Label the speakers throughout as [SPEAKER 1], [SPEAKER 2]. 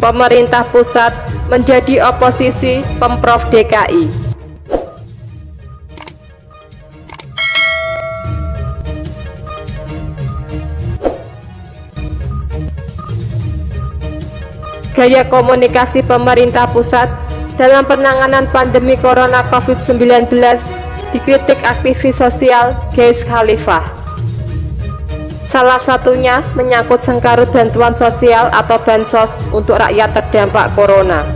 [SPEAKER 1] pemerintah pusat menjadi oposisi Pemprov DKI. Gaya komunikasi pemerintah pusat dalam penanganan pandemi Corona COVID-19 dikritik aktivis sosial Geish Khalifah. Salah satunya menyangkut sengkarut bantuan sosial atau bansos untuk rakyat terdampak Corona.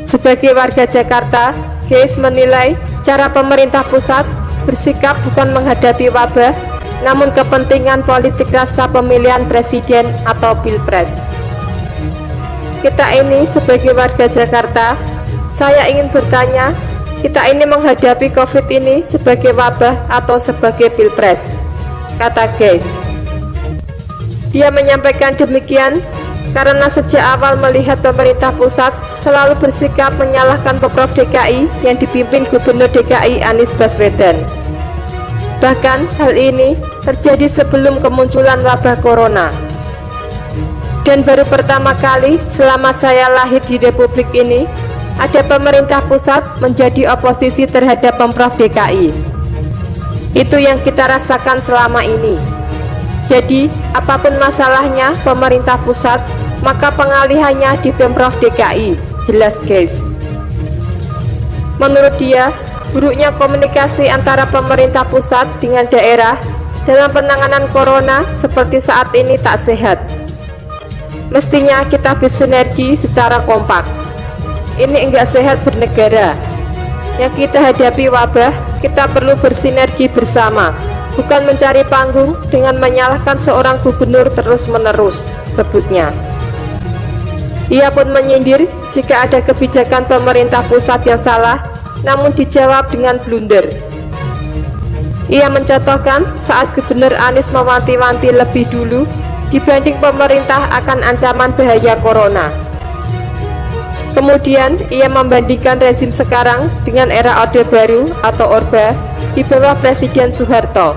[SPEAKER 1] Sebagai warga Jakarta, Geish menilai cara pemerintah pusat bersikap bukan menghadapi wabah, namun kepentingan politik rasa pemilihan presiden atau pilpres. Kita ini sebagai warga Jakarta, saya ingin bertanya, kita ini menghadapi COVID ini sebagai wabah atau sebagai pilpres? Kata Geish. Dia menyampaikan demikian karena sejak awal melihat pemerintah pusat selalu bersikap menyalahkan Pemprov DKI yang dipimpin Gubernur DKI Anies Baswedan. Bahkan hal ini terjadi sebelum kemunculan wabah Corona. Dan baru pertama kali selama saya lahir di Republik ini, ada pemerintah pusat menjadi oposisi terhadap Pemprov DKI. Itu yang kita rasakan selama ini. Jadi, apapun masalahnya pemerintah pusat, maka pengalihannya di Pemprov DKI, jelas Geish. Menurut dia, buruknya komunikasi antara pemerintah pusat dengan daerah dalam penanganan Corona seperti saat ini tak sehat. Mestinya kita bersinergi secara kompak. Ini enggak sehat bernegara. Yang kita hadapi wabah, kita perlu bersinergi bersama, bukan mencari panggung dengan menyalahkan seorang gubernur terus-menerus, sebutnya. Ia pun menyindir jika ada kebijakan pemerintah pusat yang salah, namun dijawab dengan blunder. Ia mencontohkan saat Gubernur Anies mewanti-wanti lebih dulu dibanding pemerintah akan ancaman bahaya Corona. Kemudian ia membandingkan rezim sekarang dengan era Orde Baru atau Orba di bawah Presiden Soeharto.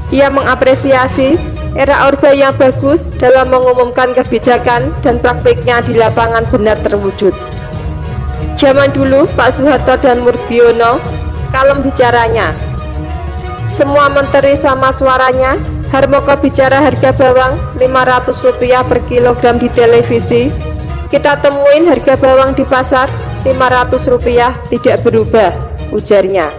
[SPEAKER 1] Ia mengapresiasi era Orba yang bagus dalam mengumumkan kebijakan dan praktiknya di lapangan benar terwujud. Zaman dulu Pak Soeharto dan Murdiono kalem bicaranya. Semua menteri sama suaranya. Harmoko bicara harga bawang Rp500 per kilogram di televisi, kita temuin harga bawang di pasar Rp500 tidak berubah, ujarnya.